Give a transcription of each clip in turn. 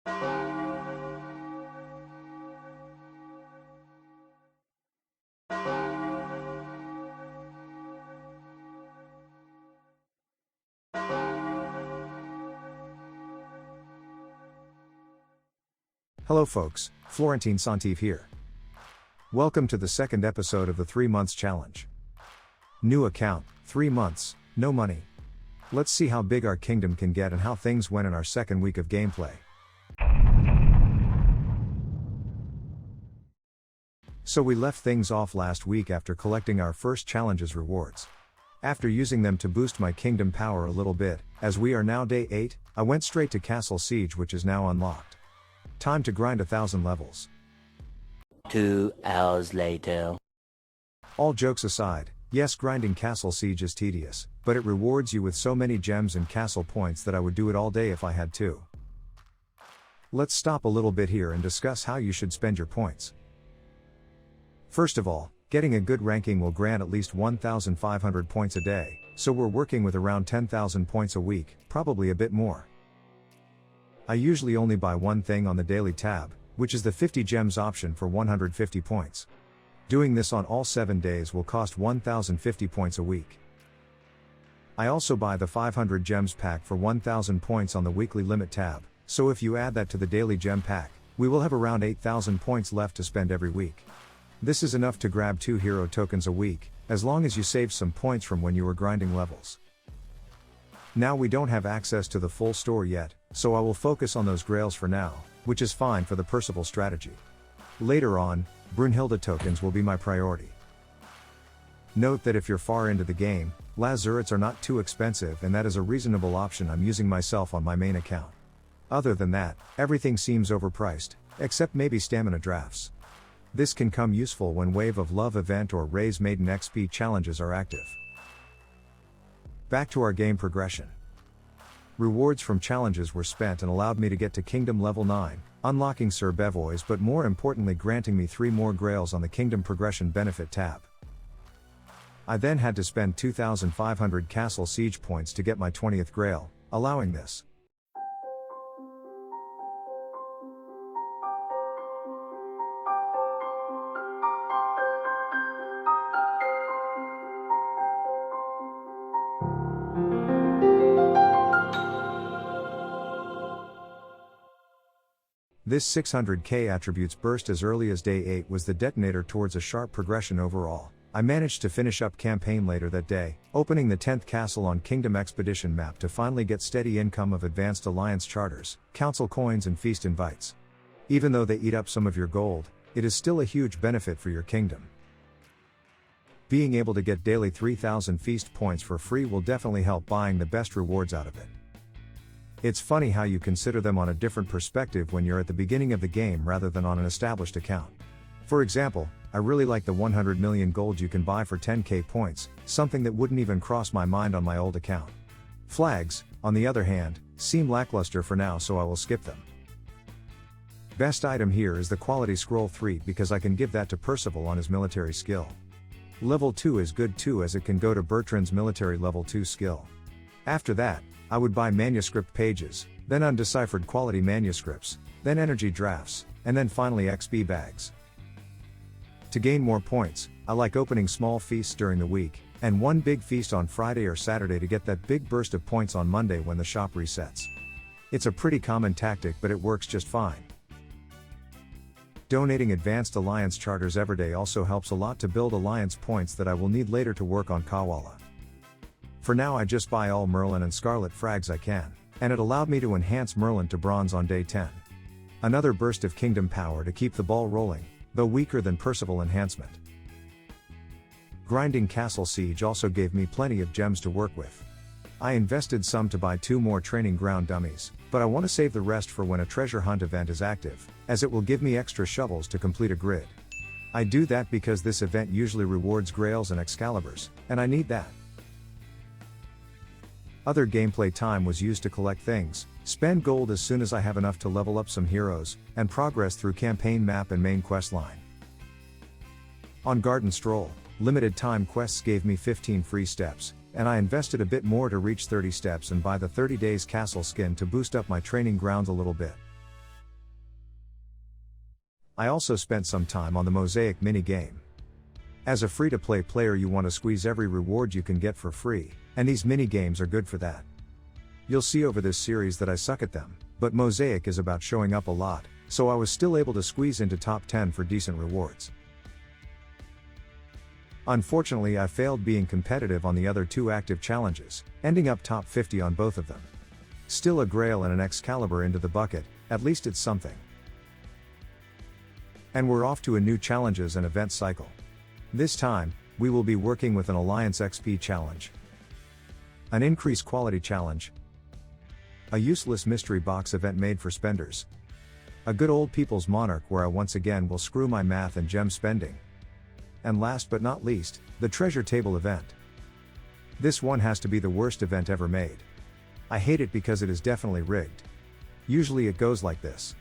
Hello folks, Florentine Saint-Yves here. Welcome to the second episode of the 3 months challenge. New account, 3 months, no money. Let's see how big our kingdom can get and how things went in our second week of gameplay. So we left things off last week after collecting our first challenges rewards. After using them to boost my kingdom power a little bit, as we are now day 8, I went straight to Castle Siege, which is now unlocked. Time to grind 1,000 levels. 2 hours later. All jokes aside, yes, grinding Castle Siege is tedious, but it rewards you with so many gems and castle points that I would do it all day if I had to. Let's stop a little bit here and discuss how you should spend your points. First of all, getting a good ranking will grant at least 1,500 points a day, so we're working with around 10,000 points a week, probably a bit more. I usually only buy one thing on the daily tab, which is the 50 gems option for 150 points. Doing this on all 7 days will cost 1,050 points a week. I also buy the 500 gems pack for 1,000 points on the weekly limit tab, so if you add that to the daily gem pack, we will have around 8,000 points left to spend every week. This is enough to grab 2 hero tokens a week, as long as you save some points from when you were grinding levels. Now we don't have access to the full store yet, so I will focus on those grails for now, which is fine for the Percival strategy. Later on, Brunhilde tokens will be my priority. Note that if you're far into the game, lazurets are not too expensive and that is a reasonable option I'm using myself on my main account. Other than that, everything seems overpriced, except maybe stamina drafts. This can come useful when Wave of Love event or Raise Maiden XP challenges are active. Back to our game progression. Rewards from challenges were spent and allowed me to get to Kingdom level 9, unlocking Sir Bevois, but more importantly granting me 3 more grails on the Kingdom Progression Benefit tab. I then had to spend 2,500 Castle Siege points to get my 20th grail, allowing this. This 600k attributes burst as early as day 8 was the detonator towards a sharp progression overall. I managed to finish up campaign later that day, opening the 10th castle on Kingdom Expedition map to finally get steady income of Advanced Alliance charters, council coins and feast invites. Even though they eat up some of your gold, it is still a huge benefit for your kingdom. Being able to get daily 3,000 feast points for free will definitely help buying the best rewards out of it. It's funny how you consider them on a different perspective when you're at the beginning of the game rather than on an established account. For example, I really like the 100 million gold you can buy for 10k points, something that wouldn't even cross my mind on my old account. Flags, on the other hand, seem lackluster for now, so I will skip them. Best item here is the quality scroll 3 because I can give that to Percival on his military skill. Level 2 is good too as it can go to Bertrand's military level 2 skill. After that, I would buy manuscript pages, then undeciphered quality manuscripts, then energy drafts, and then finally XP bags. To gain more points, I like opening small feasts during the week, and one big feast on Friday or Saturday to get that big burst of points on Monday when the shop resets. It's a pretty common tactic, but it works just fine. Donating Advanced Alliance charters every day also helps a lot to build alliance points that I will need later to work on Kawala. For now I just buy all Merlin and Scralett frags I can, and it allowed me to enhance Merlin to bronze on day 10. Another burst of kingdom power to keep the ball rolling, though weaker than Percival enhancement. Grinding Castle Siege also gave me plenty of gems to work with. I invested some to buy 2 more training ground dummies, but I want to save the rest for when a treasure hunt event is active, as it will give me extra shovels to complete a grid. I do that because this event usually rewards grails and Excaliburs, and I need that. Other gameplay time was used to collect things, spend gold as soon as I have enough to level up some heroes, and progress through campaign map and main quest line. On Garden Stroll, limited time quests gave me 15 free steps, and I invested a bit more to reach 30 steps and buy the 30 days castle skin to boost up my training grounds a little bit. I also spent some time on the Mosaic mini-game. As a free-to-play player you want to squeeze every reward you can get for free, and these mini-games are good for that. You'll see over this series that I suck at them, but Mosaic is about showing up a lot, so I was still able to squeeze into top 10 for decent rewards. Unfortunately I failed being competitive on the other two active challenges, ending up top 50 on both of them. Still a Grail and an Excalibur into the bucket, at least it's something. And we're off to a new challenges and event cycle. This time, we will be working with an Alliance XP challenge, an increased quality challenge, a useless mystery box event made for spenders, a good old people's monarch where I once again will screw my math and gem spending, and last but not least, the treasure table event. This one has to be the worst event ever made. I hate it because it is definitely rigged. Usually it goes like this.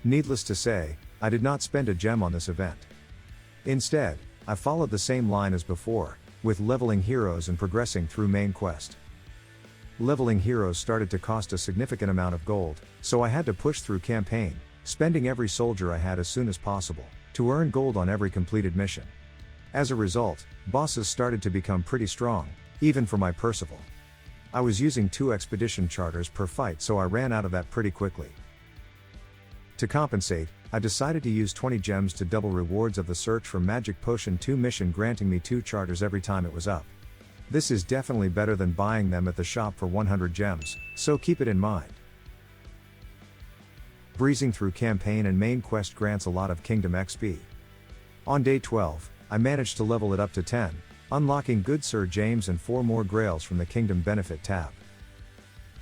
Needless to say, I did not spend a gem on this event. Instead, I followed the same line as before, with leveling heroes and progressing through main quest. Leveling heroes started to cost a significant amount of gold, so I had to push through campaign, spending every soldier I had as soon as possible, to earn gold on every completed mission. As a result, bosses started to become pretty strong, even for my Percival. I was using 2 expedition charters per fight, so I ran out of that pretty quickly. To compensate, I decided to use 20 gems to double rewards of the Search for Magic Potion 2 mission, granting me 2 charters every time it was up. This is definitely better than buying them at the shop for 100 gems, so keep it in mind. Breezing through campaign and main quest grants a lot of Kingdom XP. On day 12, I managed to level it up to 10, unlocking Good Sir James and 4 more Grails from the Kingdom Benefit tab.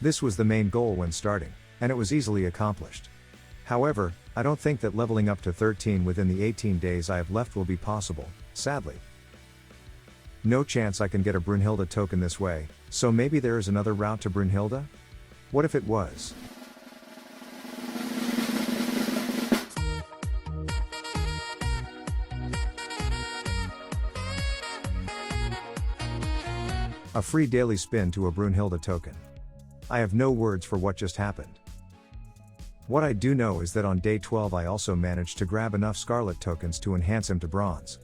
This was the main goal when starting, and it was easily accomplished. However, I don't think that leveling up to 13 within the 18 days I have left will be possible, sadly. No chance I can get a Brunhilde token this way, so maybe there is another route to Brunhilde? What if it was? A free daily spin to a Brunhilde token. I have no words for what just happened. What I do know is that on day 12 I also managed to grab enough Scralett tokens to enhance him to bronze.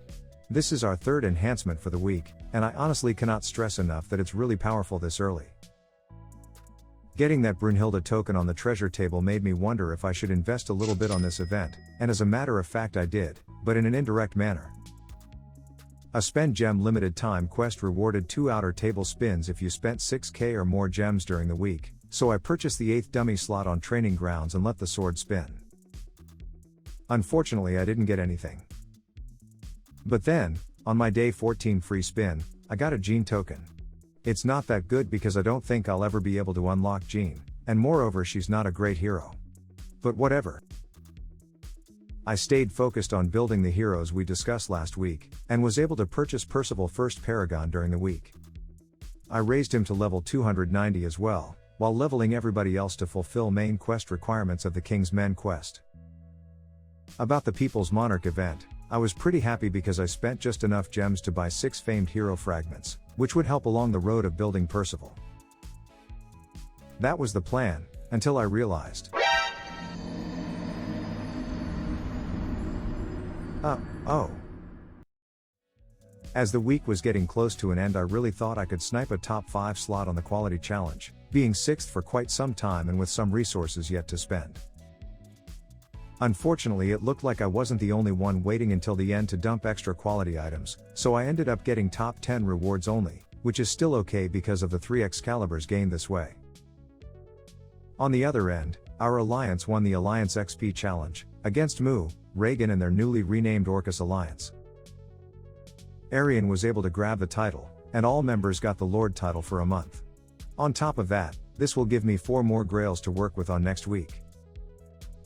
This is our 3rd enhancement for the week, and I honestly cannot stress enough that it's really powerful this early. Getting that Brunhilde token on the treasure table made me wonder if I should invest a little bit on this event, and as a matter of fact I did, but in an indirect manner. A spend gem limited time quest rewarded 2 outer table spins if you spent 6k or more gems during the week, so I purchased the 8th dummy slot on training grounds and let the sword spin. Unfortunately I didn't get anything. But then, on my day 14 free spin, I got a Jean token. It's not that good because I don't think I'll ever be able to unlock Jean, and moreover she's not a great hero. But whatever. I stayed focused on building the heroes we discussed last week, and was able to purchase Percival first Paragon during the week. I raised him to level 290 as well, while leveling everybody else to fulfill main quest requirements of the King's Men quest. About the People's Monarch event, I was pretty happy because I spent just enough gems to buy 6 famed hero fragments, which would help along the road of building Percival. That was the plan, until I realized. Oh. As the week was getting close to an end I really thought I could snipe a top 5 slot on the quality challenge, being 6th for quite some time and with some resources yet to spend. Unfortunately it looked like I wasn't the only one waiting until the end to dump extra quality items, so I ended up getting top 10 rewards only, which is still okay because of the 3 Excaliburs gained this way. On the other end, our Alliance won the Alliance XP challenge, against Mu, Reagan and their newly renamed Orcus Alliance. Arian was able to grab the title, and all members got the Lord title for a month. On top of that, this will give me 4 more Grails to work with on next week.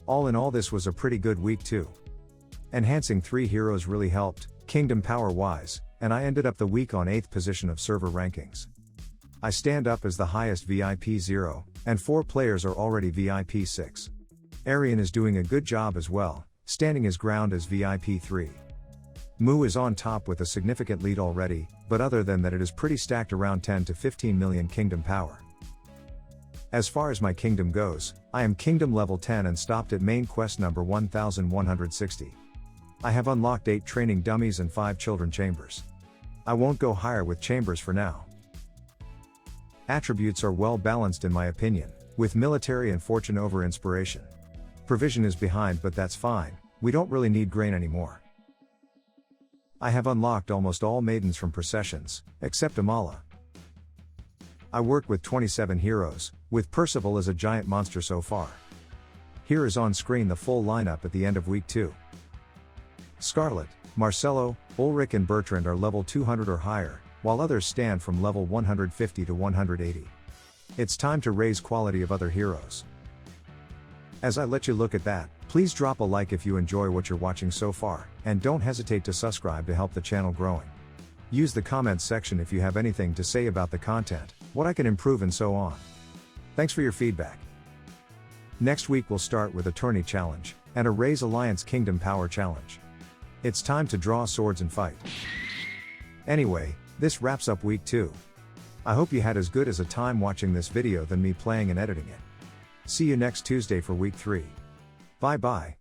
All in all this was a pretty good week too. Enhancing 3 heroes really helped, kingdom power wise, and I ended up the week on 8th position of server rankings. I stand up as the highest VIP 0, and 4 players are already VIP 6. Arian is doing a good job as well, standing his ground as VIP 3. Mu is on top with a significant lead already, but other than that it is pretty stacked around 10 to 15 million kingdom power. As far as my kingdom goes, I am kingdom level 10 and stopped at main quest number 1160. I have unlocked 8 training dummies and 5 children chambers. I won't go higher with chambers for now. Attributes are well balanced in my opinion, with military and fortune over inspiration. Provision is behind, but that's fine, we don't really need grain anymore. I have unlocked almost all maidens from processions, except Amala. I work with 27 heroes, with Percival as a giant monster so far. Here is on screen the full lineup at the end of week 2. Scralett, Marcelo, Ulrich and Bertrand are level 200 or higher, while others stand from level 150 to 180. It's time to raise quality of other heroes. As I let you look at that, please drop a like if you enjoy what you're watching so far, and don't hesitate to subscribe to help the channel growing. Use the comments section if you have anything to say about the content, what I can improve and so on. Thanks for your feedback. Next week we'll start with a tourney challenge, and a Raise Alliance Kingdom Power challenge. It's time to draw swords and fight. Anyway, this wraps up week 2. I hope you had as good as a time watching this video than me playing and editing it. See you next Tuesday for week 3. Bye bye.